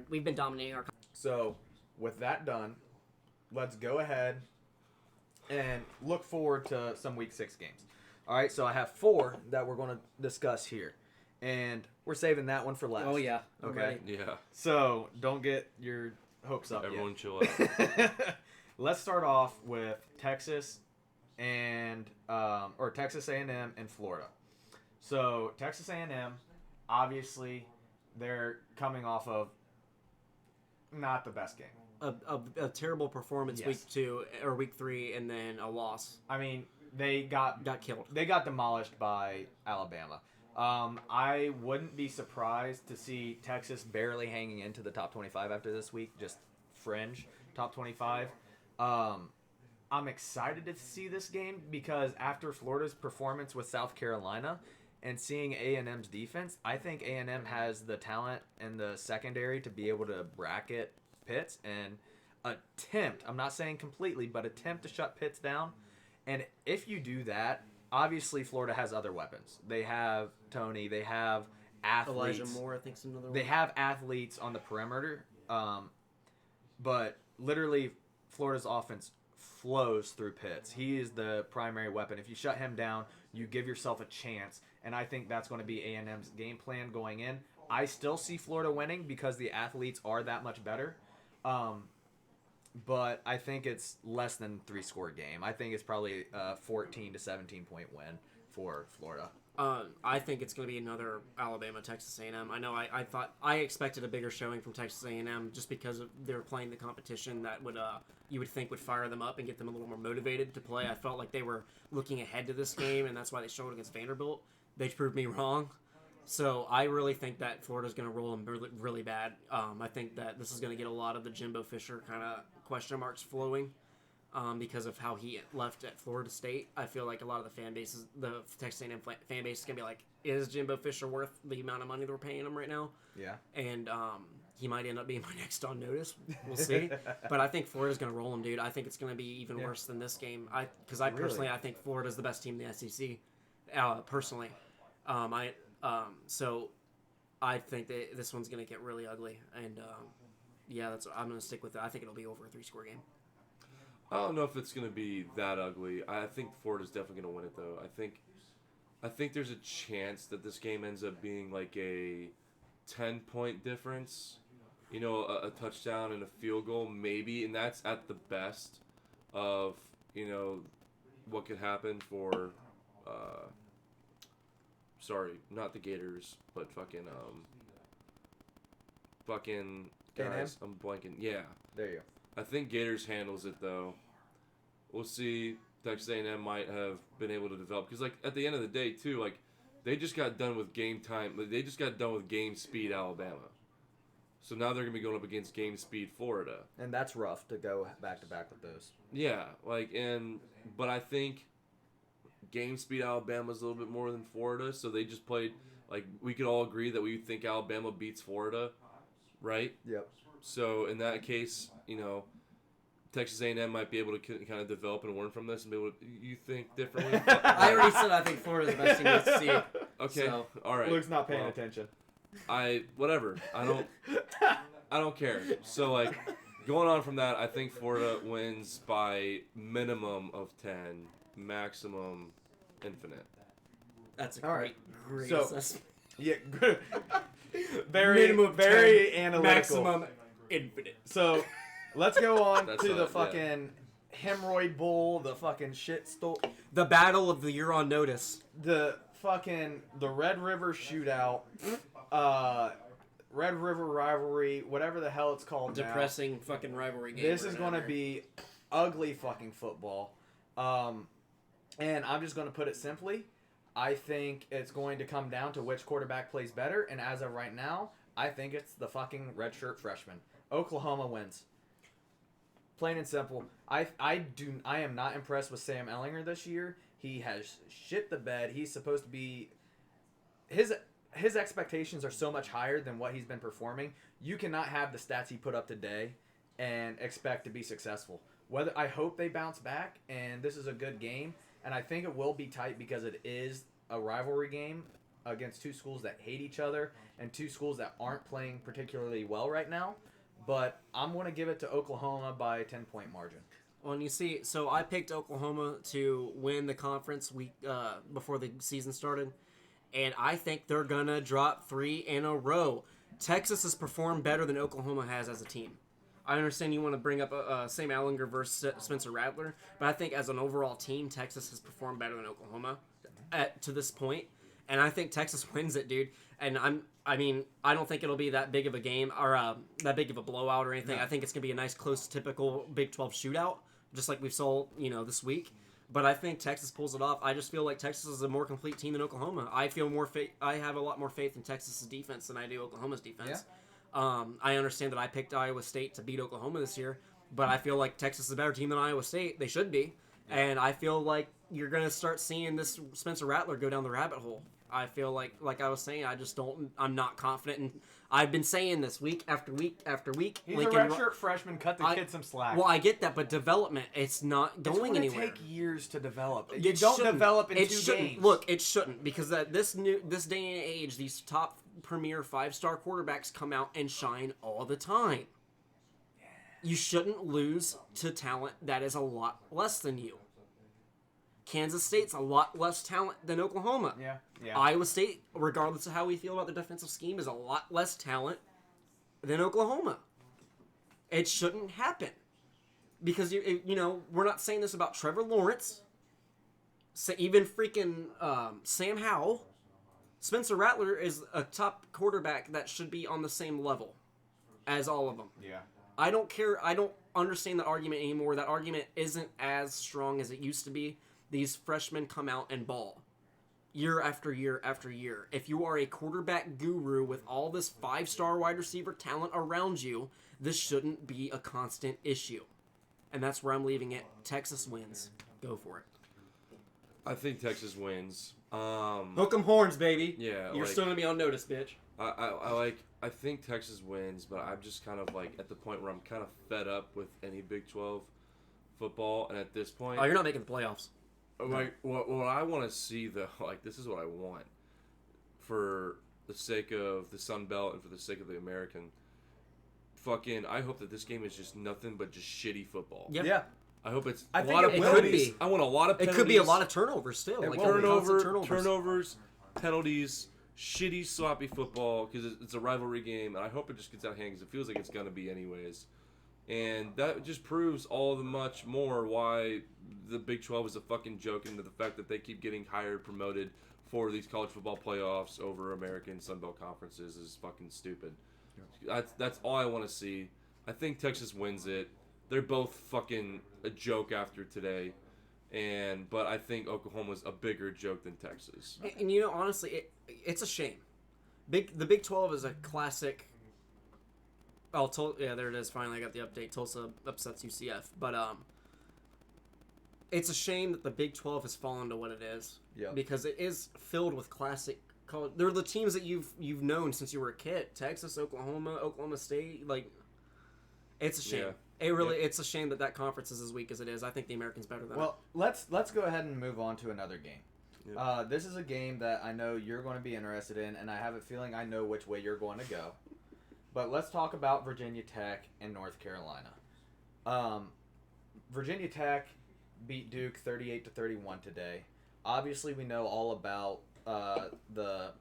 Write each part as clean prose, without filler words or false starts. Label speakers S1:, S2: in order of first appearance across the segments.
S1: we've been dominating our.
S2: So, with that done, let's go ahead and look forward to some Week 6 games. All right, so I have 4 that we're going to discuss here. And we're saving that one for last.
S1: Oh, yeah.
S2: Okay.
S3: Yeah.
S2: So, don't get your hopes up
S3: Everyone
S2: yet.
S3: chill out.
S2: Let's start off with Texas and Texas A&M and Florida. So, Texas A&M, obviously, they're coming off of not the best game.
S1: A terrible performance
S2: Yes.
S1: week 2 or week 3, and then a loss.
S2: I mean, they got
S1: killed.
S2: They got demolished by Alabama. I wouldn't be surprised to see Texas barely hanging into the top 25 after this week, just fringe top 25. I'm excited to see this game because after Florida's performance with South Carolina and seeing A&M's defense, I think A&M has the talent and the secondary to be able to bracket Pitts and attempt, I'm not saying completely, but attempt to shut Pitts down. And if you do that, obviously Florida has other weapons. They have Tony, they have athletes.
S1: Elijah Moore, I think, is another
S2: They
S1: one.
S2: have athletes on the perimeter, but literally Florida's offense flows through Pitts. He is the primary weapon. If you shut him down, you give yourself a chance, and I think that's going to be A&M's game plan going in. I still see Florida winning because the athletes are that much better, but I think it's less than 3-score game. I think it's probably a 14 to 17 point win for Florida.
S1: I think it's going to be another Alabama Texas A&M. I know I expected a bigger showing from Texas A&M just because they're playing the competition that would you would think would fire them up and get them a little more motivated to play. I felt like they were looking ahead to this game, and that's why they showed against Vanderbilt. They proved me wrong. So I really think that Florida's going to roll them really, really bad. I think that this is going to get a lot of the Jimbo Fisher kind of question marks flowing. Because of how he left at Florida State. I feel like a lot of the fan bases, the Texas A&M fan base is going to be like, is Jimbo Fisher worth the amount of money that we're paying him right now?
S2: Yeah.
S1: And he might end up being my next on notice. We'll see. But I think Florida's going to roll him, dude. I think it's going to be even worse than this game. Because I personally, I think Florida's the best team in the SEC, personally. So I think that this one's going to get really ugly. And I'm going to stick with it. I think it'll be over a 3-score game.
S3: I don't know if it's going to be that ugly. I think Florida's definitely going to win it, though. I think there's a chance that this game ends up being like a 10-point difference. You know, a touchdown and a field goal, maybe. And that's at the best of, you know, what could happen for, sorry, not the Gators, but fucking guys, I'm blanking. Yeah.
S2: There you go.
S3: I think Gators handles it, though. We'll see. Texas A&M might have been able to develop. Because, like, at the end of the day, too, like, they just got done with game time. They just got done with game speed Alabama. So now they're going to be going up against game speed Florida.
S2: And that's rough to go back-to-back with those.
S3: Yeah, but I think game speed Alabama's a little bit more than Florida. So they just played, like, we could all agree that we think Alabama beats Florida, right?
S2: Yep.
S3: So in that case, you know, Texas A&M might be able to kind of develop and learn from this and be able to. You think differently?
S1: I already said I think Florida's the best team in the SEC.
S3: Okay,
S1: So.
S3: all right.
S2: Luke's not paying attention.
S3: Whatever. I don't care. So like, going on from that, I think Florida wins by minimum of 10, maximum infinite.
S1: That's a
S2: All right.
S1: great
S2: So-
S1: assessment.
S2: Yeah, good. Very,
S1: Minimum
S2: very
S1: 10,
S2: analytical.
S1: Maximum infinite.
S2: So, let's go on
S3: That's
S2: to the
S3: yeah.
S2: fucking hemorrhoid bowl, the fucking shit stool,
S1: The battle of the year on notice.
S2: the Red River shootout, Red River rivalry, whatever the hell it's called now.
S1: Depressing fucking rivalry game.
S2: This is going to be ugly fucking football. And I'm just going to put it simply. I think it's going to come down to which quarterback plays better. And as of right now, I think it's the fucking redshirt freshman. Oklahoma wins. Plain and simple. I am not impressed with Sam Ehlinger this year. He has shit the bed. He's supposed to be... His expectations are so much higher than what he's been performing. You cannot have the stats he put up today and expect to be successful. I hope they bounce back, and this is a good game. And I think it will be tight because it is a rivalry game. against two schools that hate each other and two schools that aren't playing particularly well right now. But I'm going to give it to Oklahoma by a 10-point margin.
S1: Well, and you see, so I picked Oklahoma to win the conference week before the season started, and I think they're gonna drop 3 in a row. Texas has performed better than Oklahoma has as a team. I understand you want to bring up Sam Allinger versus Spencer Rattler, but I think as an overall team, Texas has performed better than Oklahoma to this point, and I think Texas wins it, dude. And I don't think it'll be that big of a game or that big of a blowout or anything.
S2: No.
S1: I think it's gonna be a nice, close, typical Big 12 shootout, just like we saw, this week. But I think Texas pulls it off. I just feel like Texas is a more complete team than Oklahoma. I have a lot more faith in Texas's defense than I do Oklahoma's defense. I understand that I picked Iowa State to beat Oklahoma this year, but I feel like Texas is a better team than Iowa State. They should be. And I feel like you're going to start seeing this Spencer Rattler go down the rabbit hole. I feel like I was saying, I'm not confident. And I've been saying this week after week after week.
S2: He's a redshirt freshman. Cut the kid some slack.
S1: Well, I get that, but development, it's not going anywhere.
S2: It's going to take years to develop.
S1: It
S2: You don't
S1: shouldn't.
S2: develop in
S1: It
S2: 2
S1: shouldn't.
S2: games.
S1: Look, it shouldn't, because this day and age, these top premier 5-star quarterbacks come out and shine all the time. You shouldn't lose to talent that is a lot less than you. Kansas State's a lot less talent than Oklahoma.
S2: Yeah.
S1: Iowa State, regardless of how we feel about the defensive scheme, is a lot less talent than Oklahoma. It shouldn't happen. Because, we're not saying this about Trevor Lawrence. Even freaking Sam Howell. Spencer Rattler is a top quarterback that should be on the same level as all of them.
S2: Yeah.
S1: I don't care. I don't understand the argument anymore. That argument isn't as strong as it used to be. These freshmen come out and ball year after year after year. If you are a quarterback guru with all this 5-star wide receiver talent around you, this shouldn't be a constant issue. And that's where I'm leaving it. Texas wins. Go for it.
S3: I think Texas wins.
S1: Hook 'em horns, baby.
S3: Yeah,
S1: You're still going to be on notice, bitch.
S3: I think Texas wins, but I'm just kind of like at the point where I'm kind of fed up with any Big 12 football, and at this point,
S1: Oh, you're not making the playoffs.
S3: like what I want to see though, like this is what I want for the sake of the Sun Belt and for the sake of the American. I hope that this game is just nothing but just shitty football.
S1: Yep.
S2: Yeah.
S3: I hope it's
S2: I
S3: a
S2: think
S3: lot of
S2: it will
S3: penalties.
S1: be.
S3: I want a lot of
S1: It
S3: penalties.
S1: could be a lot of turnovers still.
S2: It
S1: Like
S2: will.
S1: constant
S3: turnovers, penalties, shitty, sloppy football because it's a rivalry game, and I hope it just gets out of hand because it feels like it's going to be anyways. And that just proves all the much more why the Big 12 is a fucking joke, into the fact that they keep getting hired, promoted for these college football playoffs over American Sun Belt conferences is fucking stupid. That's all I want to see. I think Texas wins it. They're both fucking a joke after today, but I think Oklahoma's a bigger joke than Texas.
S1: And honestly, it's a shame. The Big 12 is a classic. Oh, yeah, there it is. Finally, I got the update. Tulsa upsets UCF, but it's a shame that the Big 12 has fallen to what it is.
S2: Yeah.
S1: Because it is filled with classic college. They're the teams that you've known since you were a kid. Texas, Oklahoma, Oklahoma State. Like, it's a shame.
S3: Yeah.
S1: It's a shame that conference is as weak as it is. I think the American's better than it.
S2: Well, let's go ahead and move on to another game.
S3: Yeah.
S2: This is a game that I know you're going to be interested in, and I have a feeling I know which way you're going to go. But let's talk about Virginia Tech and North Carolina. Virginia Tech beat Duke 38-31 today. Obviously, we know all about the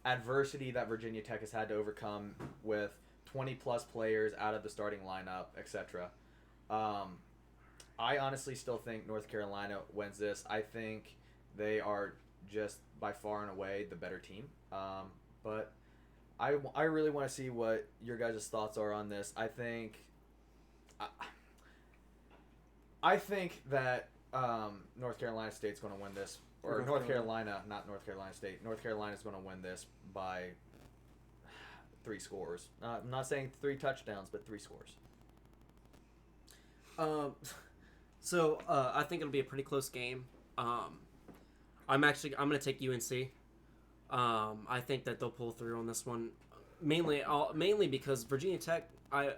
S2: adversity that Virginia Tech has had to overcome with 20-plus players out of the starting lineup, etc. I honestly still think North Carolina wins this. I think they are just by far and away the better team. But I really want to see what your guys' thoughts are on this. I think that North Carolina State's going to win this. Or North Carolina, not North Carolina State. North Carolina's going to win this by 3 scores. I'm not saying 3 touchdowns, but 3 scores.
S1: So I think it'll be a pretty close game. I'm going to take UNC. I think that they'll pull through on this one, mainly because Virginia Tech. I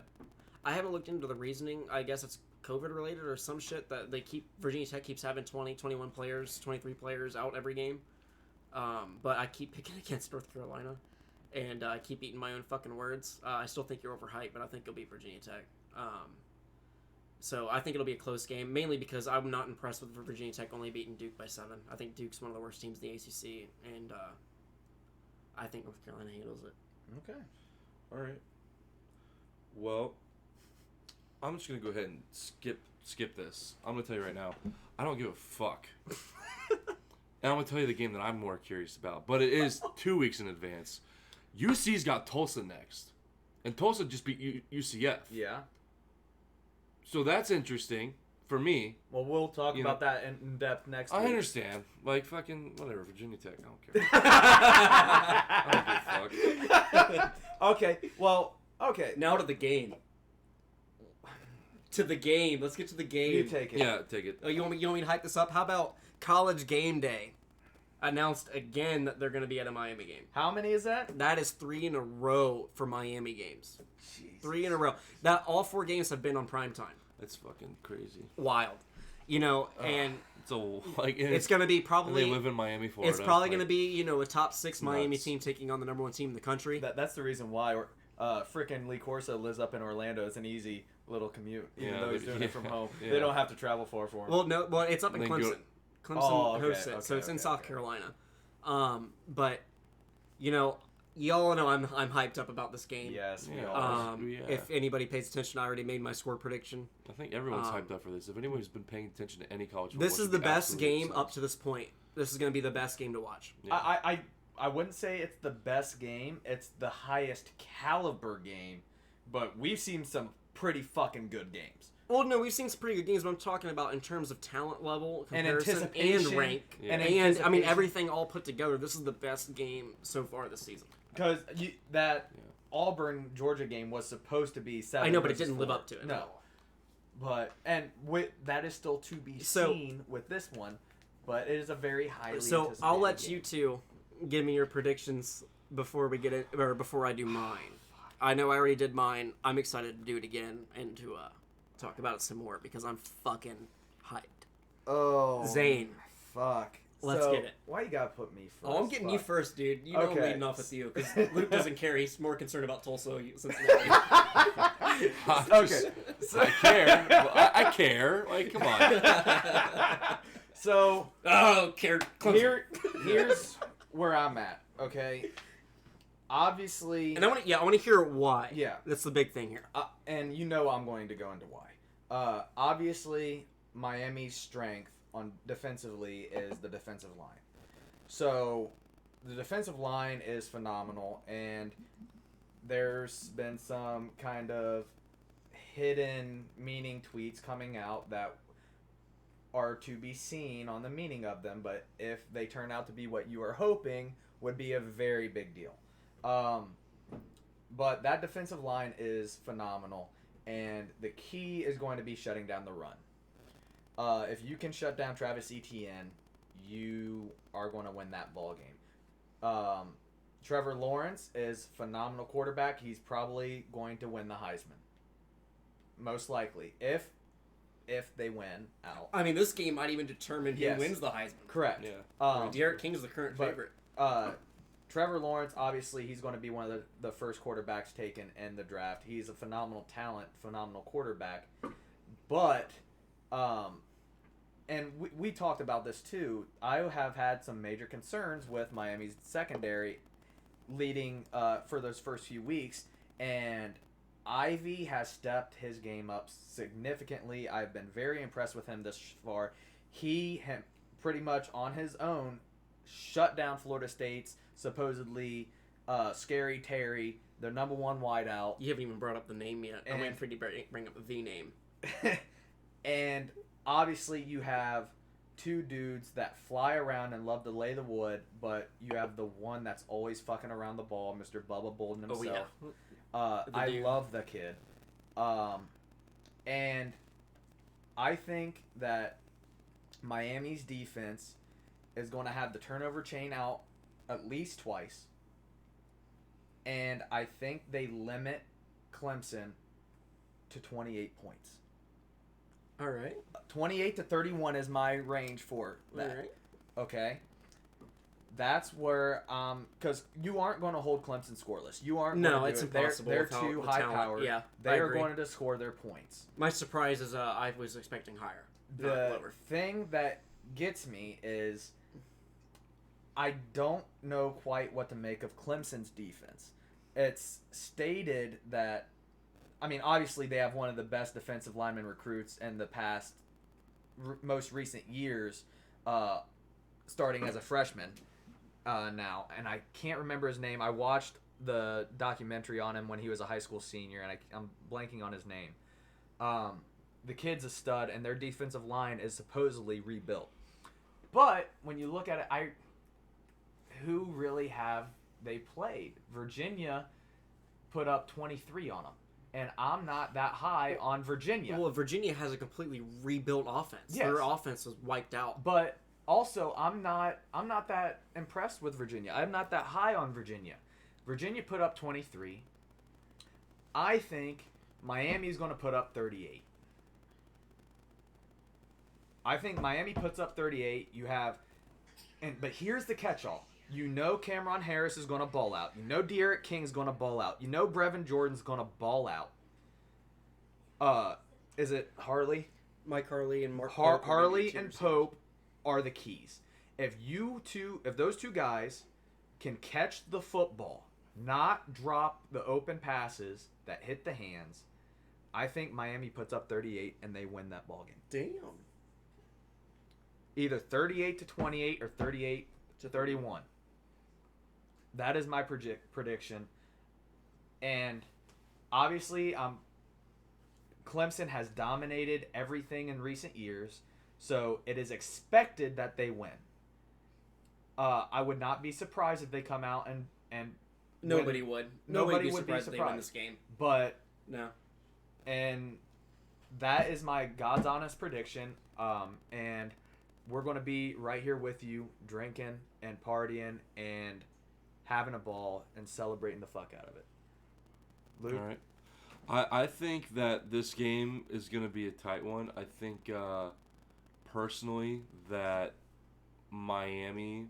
S1: haven't looked into the reasoning. I guess it's COVID related or some shit that Virginia Tech keeps having 20, 21 players, 23 players out every game. But I keep picking against North Carolina, and I keep eating my own fucking words. I still think you're overhyped, but I think you'll beat Virginia Tech. So I think it'll be a close game, mainly because I'm not impressed with Virginia Tech only beating Duke by 7. I think Duke's one of the worst teams in the ACC, and I think North Carolina handles it.
S2: Okay.
S3: All right. Well, I'm just gonna go ahead and skip this. I'm gonna tell you right now, I don't give a fuck. And I'm gonna tell you the game that I'm more curious about, but it is 2 weeks in advance. UC's got Tulsa next, and Tulsa just beat UCF.
S2: Yeah.
S3: So that's interesting for me.
S2: Well, we'll talk
S3: You
S2: about that in depth next week.
S3: I understand. Like, fucking, whatever, Virginia Tech, I don't care. I don't give a fuck.
S2: Okay, well, okay.
S1: Now to the game. To the game. Let's get to the game.
S2: You take it.
S3: Yeah, take it.
S1: Oh, you want me to hype this up? How about College Game Day? Announced again that they're going to be at a Miami game.
S2: How many is that?
S1: That is 3 in a row for Miami games.
S2: Jesus.
S1: 3 in a row. That all 4 games have been on prime time.
S3: That's fucking crazy.
S1: Wild. You know, and
S3: It's a, like,
S1: it's going to be
S3: and
S1: probably...
S3: they live in Miami, Florida.
S1: It's probably
S3: like,
S1: going to be, you know, a top 6 Miami
S3: nuts.
S1: team taking on the number 1 team in the country.
S2: That's the reason why frickin' Lee Corso lives up in Orlando. It's an easy little commute, even
S3: Yeah,
S2: though he's
S3: they-
S2: doing it from home.
S3: yeah.
S2: They don't have to travel far for him.
S1: Well, it's up in
S3: Then
S1: Clemson.
S3: go-
S1: Clemson
S2: Oh, okay,
S1: hosts it, so
S2: okay,
S1: it's in
S2: okay,
S1: South
S2: okay.
S1: Carolina. But, you know, y'all know I'm hyped up about this game.
S2: yes, we
S3: Yeah.
S2: are.
S3: Yeah.
S1: If anybody pays attention, I already made my score prediction.
S3: I think everyone's
S1: Um,
S3: hyped up for this. If anyone's been paying attention to any college football,
S1: This
S3: it
S1: is
S3: should
S1: the
S3: be
S1: best
S3: absolutely
S1: game
S3: obsessed.
S1: up to this point. This is going to be the best game to watch.
S3: Yeah.
S2: I wouldn't say it's the best game. It's the highest caliber game, but we've seen some pretty fucking good games.
S1: Well, no, we've seen some pretty good games, but I'm talking about in terms of talent level,
S2: And
S1: comparison,
S2: anticipation,
S1: and rank.
S3: Yeah.
S2: and
S1: And, I mean,
S2: anticipation.
S1: everything all put together, this is the best game so far this season.
S2: Because that
S3: Yeah.
S2: Auburn Georgia game was supposed to be 7.
S1: I know, but it
S2: versus
S1: didn't live
S2: 4.
S1: up to it.
S2: No, but that is still to be
S1: So-
S2: seen with this one. But it is a very highly.
S1: So
S2: anticipated
S1: I'll let
S2: game.
S1: you two give me your predictions before we get it, or before I do mine. I know I already did mine. I'm excited to do it again and to talk about it some more because I'm fucking hyped.
S2: Oh,
S1: Zane.
S2: Fuck.
S1: Let's get it.
S2: Why you gotta put me first?
S1: Oh, I'm getting you
S2: Fuck.
S1: first, dude. You know I'm
S2: Okay.
S1: leading off with you because Luke doesn't care. He's more concerned about Tulsa, Cincinnati.
S2: Okay.
S3: I care. Well, I care. Like, come on.
S2: So
S1: Oh, care.
S2: here's where I'm at. Okay. Obviously,
S1: And I want to hear why.
S2: Yeah.
S1: That's the big thing here.
S2: and you know I'm going to go into why. Obviously, Miami's strength on defensively is the defensive line. So the defensive line is phenomenal, and there's been some kind of hidden meaning tweets coming out that are to be seen on the meaning of them, but if they turn out to be what you are hoping, would be a very big deal. But that defensive line is phenomenal, and the key is going to be shutting down the run. If you can shut down Travis Etienne, you are going to win that ball game. Trevor Lawrence is phenomenal quarterback. He's probably going to win the Heisman. Most likely. If they win out.
S1: I mean, this game might even determine who
S2: Yes.
S1: wins the Heisman.
S2: Correct.
S3: Yeah.
S1: Derek King is the current
S2: but-
S1: favorite.
S2: Trevor Lawrence, obviously, he's going to be one of the first quarterbacks taken in the draft. He's a phenomenal talent, phenomenal quarterback. But, and we talked about this too, I have had some major concerns with Miami's secondary leading for those first few weeks. And Ivy has stepped his game up significantly. I've been very impressed with him this far. He pretty much on his own shut down Florida State's supposedly Scary Terry, their number 1 wideout.
S1: You haven't even brought up the name yet. I'm
S2: And-
S1: waiting for you to bring up the name.
S2: And obviously you have 2 dudes that fly around and love to lay the wood, but you have the one that's always fucking around the ball, Mr. Bubba Bolden
S1: Oh,
S2: himself.
S1: yeah. The
S2: I
S1: dude.
S2: love the kid. And I think that Miami's defense is going to have the turnover chain out at least twice. And I think they limit Clemson to 28 points.
S1: All right.
S2: 28 to 31 is my range for
S1: All
S2: that.
S1: right.
S2: Okay. that's where because you aren't going to hold Clemson scoreless. You aren't.
S1: No,
S2: gonna do
S1: it's
S2: it.
S1: impossible
S2: They're
S1: without
S2: too
S1: the
S2: high
S1: talent.
S2: powered.
S1: Yeah,
S2: they
S1: I
S2: are
S1: agree.
S2: going to score their points.
S1: My surprise is I was expecting higher, not
S2: The
S1: lower.
S2: thing that gets me is I don't know quite what to make of Clemson's defense. It's stated that, I mean, obviously they have one of the best defensive lineman recruits in the past, most recent years, starting as a freshman now. And I can't remember his name. I watched the documentary on him when he was a high school senior, and I'm blanking on his name. The kid's a stud, and their defensive line is supposedly rebuilt. But when you look at it, who really have they played? Virginia put up 23 on them, and I'm not that high on Virginia.
S1: Well, Virginia has a completely rebuilt offense.
S2: Yes.
S1: Their offense was wiped out.
S2: But also, I'm not that impressed with Virginia. I'm not that high on Virginia. Virginia put up 23. I think Miami's going to put up 38. I think Miami puts up 38. You have, but here's the catch-all. You know Cameron Harris is going to ball out. You know De'Aaron King's going to ball out. You know Brevin Jordan's going to ball out. Is it Harley?
S1: Mike Harley and Mark
S2: Harley and Pope are the keys. If those two guys can catch the football, not drop the open passes that hit the hands, I think Miami puts up 38 and they win that ball game.
S1: Damn.
S2: Either 38-28 or 38-31. That is my prediction. And obviously, Clemson has dominated everything in recent years, so it is expected that they win. I would not be surprised if they come out and
S1: Nobody
S2: win.
S1: would.
S2: Nobody
S1: would
S2: would be
S1: be surprised if they win
S2: surprised.
S1: this game.
S2: But
S1: No.
S2: and that is my God's honest prediction. And we're going to be right here with you, drinking and partying and having a ball and celebrating the fuck out of it. Luke?
S3: All right. I think that this game is going to be a tight one. I think, personally, that Miami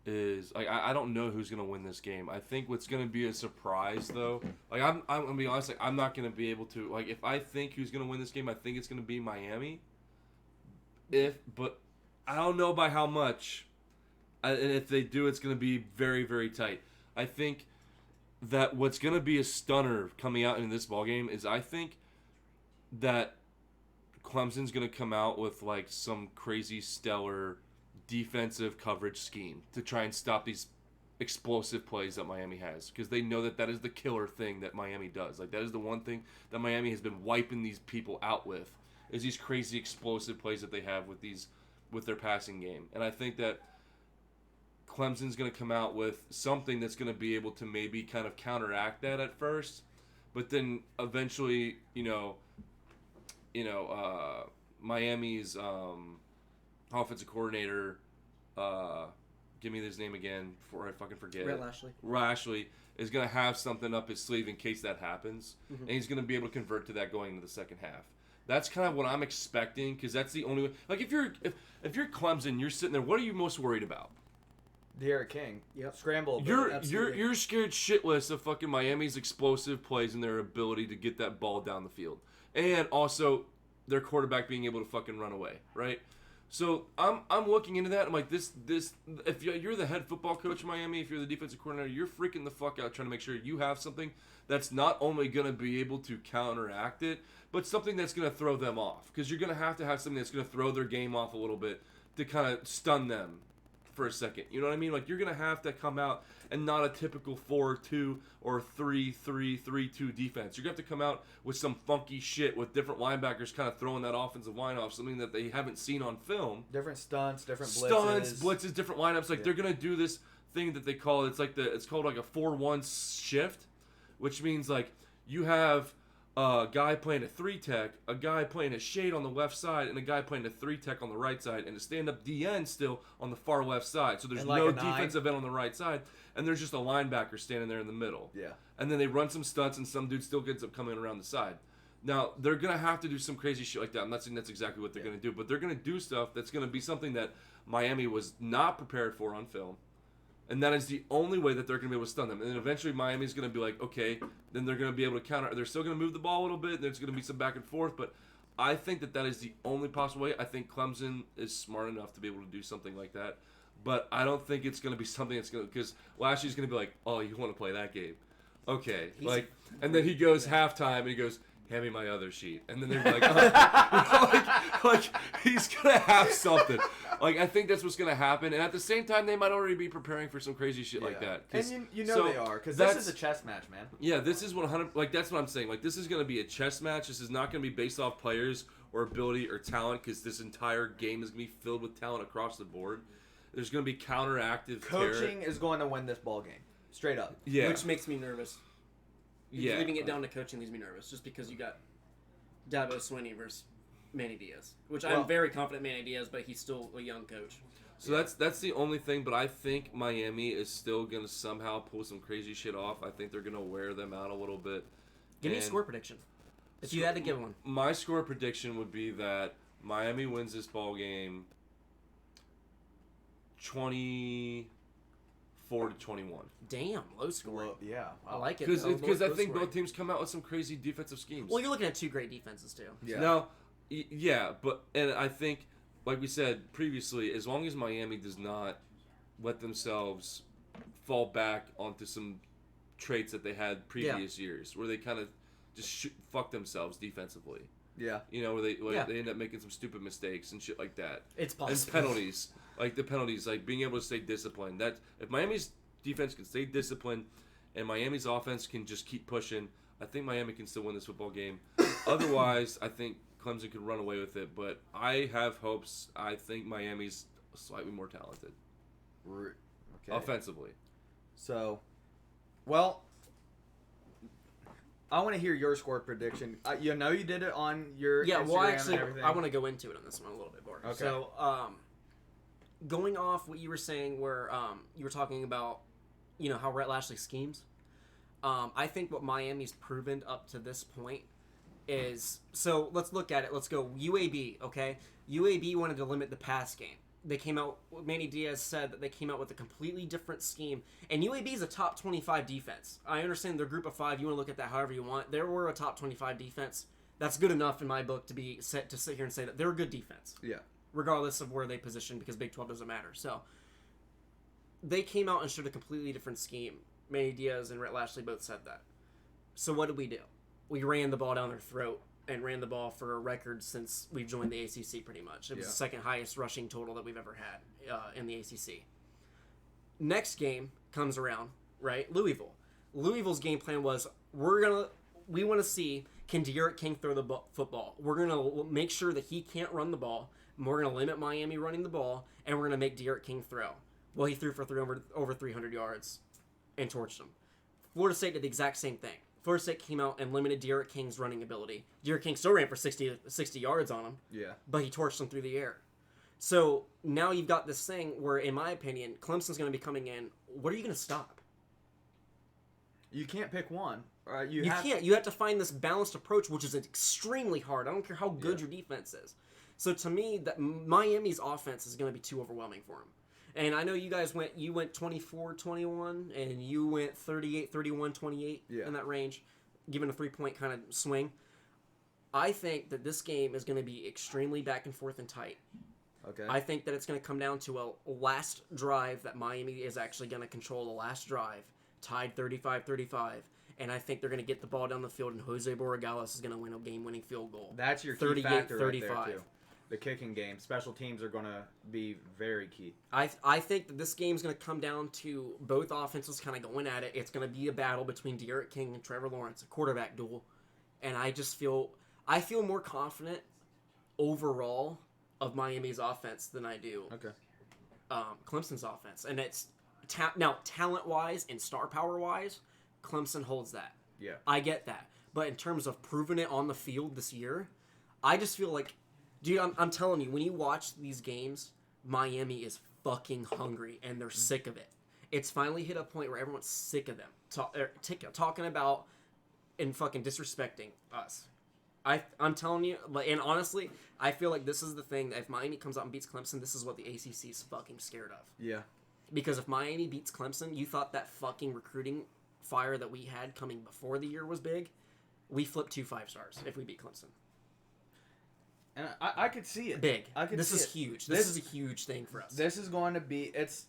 S3: is... Like, I don't know who's going to win this game. I think what's going to be a surprise, though... Like, I'm going to be honest, like, I'm not going to be able to... Like, if I think who's going to win this game, I think it's going to be Miami. But I don't know by how much. And if they do, it's going to be very, very tight. I think that what's going to be a stunner coming out in this ballgame is I think that Clemson's going to come out with like some crazy stellar defensive coverage scheme to try and stop these explosive plays that Miami has, because they know that is the killer thing that Miami does. Like, that is the one thing that Miami has been wiping these people out with, is these crazy explosive plays that they have with their passing game. And I think that Clemson's going to come out with something that's going to be able to maybe kind of counteract that at first, but then eventually, Miami's offensive coordinator, give me his name again before I fucking forget
S1: Rhett
S3: it.
S1: Lashley.
S3: Lashley is going to have something up his sleeve in case that happens, and he's going to be able to convert to that going into the second half. That's kind of what I'm expecting, because that's the only way. Like, if you're Clemson, you're sitting there. What are you most worried about?
S2: De'Aaron King.
S1: Yep.
S2: Scramble.
S1: Absolutely.
S3: You're scared shitless of fucking Miami's explosive plays and their ability to get that ball down the field, and also their quarterback being able to fucking run away, right? So I'm looking into that. I'm like, this. If you're the head football coach of Miami, if you're the defensive coordinator, you're freaking the fuck out trying to make sure you have something that's not only going to be able to counteract it, but something that's going to throw them off. Because you're going to have something that's going to throw their game off a little bit to kind of stun them for a second. You know what I mean? Like, you're going to have to come out and not a typical 4-2 or 3-3-3-2 defense. You're going to have to come out with some funky shit with different linebackers kind of throwing that offensive line off, something that they haven't seen on film.
S2: Different stunts, different blitzes.
S3: Different lineups. Like, they're going to do this thing that they call, it's called like a 4-1 shift, which means like you have a guy playing a 3-tech, a guy playing a shade on the left side, and a guy playing a 3-tech on the right side, and a stand-up DN still on the far left side. So there's
S2: And like
S3: no
S2: a 9.
S3: defensive end on the right side, and there's just a linebacker standing there in the middle.
S2: Yeah.
S3: And then they run some stunts, and some dude still gets up coming around the side. Now, they're going to have to do some crazy shit like that. I'm not saying that's exactly what they're going to do, but they're going to do stuff that's going to be something that Miami was not prepared for on film. And that is the only way that they're going to be able to stun them. And then eventually Miami's going to be like, okay, then they're going to be able to counter. They're still going to move the ball a little bit. And there's going to be some back and forth. But I think that is the only possible way. I think Clemson is smart enough to be able to do something like that. But I don't think it's going to be something that's going to, because Lashley's going to be like, oh, you want to play that game? Okay. And then he goes halftime and he goes, hand me my other sheet. And then they're like, oh. like, he's going to have something. Like, I think that's what's going to happen. And at the same time, they might already be preparing for some crazy shit like that.
S2: And you know they are, because this is a chess match, man.
S3: Yeah, this is 100, like, that's what I'm saying. Like, this is going to be a chess match. This is not going to be based off players or ability or talent, because this entire game is going to be filled with talent across the board. There's going to be counteractive
S2: coaching is going to win this ball game. Straight up.
S3: Yeah.
S1: Which makes me nervous.
S3: Yeah.
S1: Leaving it down to coaching leaves me nervous, just because you got Dabo Swinney versus Manny Diaz, which I'm very confident Manny Diaz, but he's still a young coach.
S3: So that's the only thing, but I think Miami is still going to somehow pull some crazy shit off. I think they're going to wear them out a little bit.
S1: Give me a score prediction, if you had to give one.
S3: My score prediction would be that Miami wins this ball game 24-21.
S1: Damn, low scoring.
S2: Well, yeah. Wow.
S1: I like it.
S3: Because I think both teams come out with some crazy defensive schemes.
S1: Well, you're looking at two great defenses, too.
S2: Yeah.
S3: Now, and I think, like we said previously, as long as Miami does not let themselves fall back onto some traits that they had previous years, where they kind of just fuck themselves defensively.
S2: Yeah.
S3: You know, where they end up making some stupid mistakes and shit like that.
S1: It's possible.
S3: And penalties. Like the penalties, like being able to stay disciplined. That if Miami's defense can stay disciplined and Miami's offense can just keep pushing, I think Miami can still win this football game. Otherwise, I think Clemson could run away with it. But I have hopes. I think Miami's slightly more talented.
S2: Okay.
S3: Offensively.
S2: So, well, I want to hear your score prediction. You know you did it on your Instagram and everything.
S1: I want to go into it on this one a little bit more.
S2: Okay.
S1: So, going off what you were saying, where you were talking about, you know, how Rhett Lashley schemes. I think what Miami's proven up to this point is, so let's look at it. Let's go UAB. Okay, UAB wanted to limit the pass game. They came out. Manny Diaz said that they came out with a completely different scheme. And UAB is a top 25 defense. I understand they're group of 5. You want to look at that however you want. They were a top 25 defense. That's good enough in my book to be set to sit here and say that they're a good defense.
S2: Yeah.
S1: Regardless of where they position, because Big 12 doesn't matter. So they came out and showed a completely different scheme. Manny Diaz and Rhett Lashley both said that. So what did we do? We ran the ball down their throat and ran the ball for a record since we've joined the ACC pretty much. It was the second highest rushing total that we've ever had in the ACC. Next game comes around, right? Louisville. Louisville's game plan was, we want to see, can D'Eriq King throw the football? We're going to make sure that he can't run the ball. We're going to limit Miami running the ball, and we're going to make D'Eriq King throw. Well, he threw for over 300 yards and torched him. Florida State did the exact same thing. Florida State came out and limited D'Eriq King's running ability. D'Eriq King still ran for 60 yards on him.
S2: Yeah.
S1: But he torched them through the air. So now you've got this thing where, in my opinion, Clemson's going to be coming in. What are you going to stop?
S2: You can't pick one.
S1: You can't. You have to find this balanced approach, which is extremely hard. I don't care how good your defense is. So to me, that Miami's offense is going to be too overwhelming for him. And I know you guys went 24-21, and you went 38-31-28 in that range, given a 3-point kind of swing. I think that this game is going to be extremely back and forth and tight.
S2: Okay.
S1: I think that it's going to come down to a last drive that Miami is actually going to control the last drive, tied 35-35. And I think they're going to get the ball down the field, and Jose Borregales is going to win a game-winning field goal.
S2: That's your key factor right there, too. The kicking game. Special teams are going to be very key.
S1: I think that this game's going to come down to both offenses kind of going at it. It's going to be a battle between D'Eriq King and Trevor Lawrence, a quarterback duel. And I feel more confident overall of Miami's offense than I do Clemson's offense. And it's now talent-wise and star power-wise, Clemson holds that.
S2: Yeah.
S1: I get that. But in terms of proving it on the field this year, I just feel like, dude, I'm telling you, when you watch these games, Miami is fucking hungry, and they're sick of it. It's finally hit a point where everyone's sick of them talking about and fucking disrespecting us. I'm telling you, and honestly, I feel like this is the thing that if Miami comes out and beats Clemson, this is what the ACC is fucking scared of.
S2: Yeah.
S1: Because if Miami beats Clemson, you thought that fucking recruiting fire that we had coming before the year was big. We flip 2 5-stars if we beat Clemson.
S2: And I could see it.
S1: Big.
S2: I could
S1: This
S2: see
S1: is
S2: it.
S1: huge. This is a huge thing for us.
S2: This is going to be it's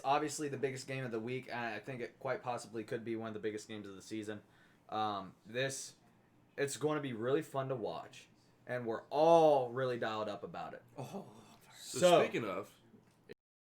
S2: obviously the biggest game of the week, and I think it quite possibly could be one of the biggest games of the season. It's going to be really fun to watch, and we're all really dialed up about it.
S1: Oh,
S3: So
S2: So-
S3: speaking of,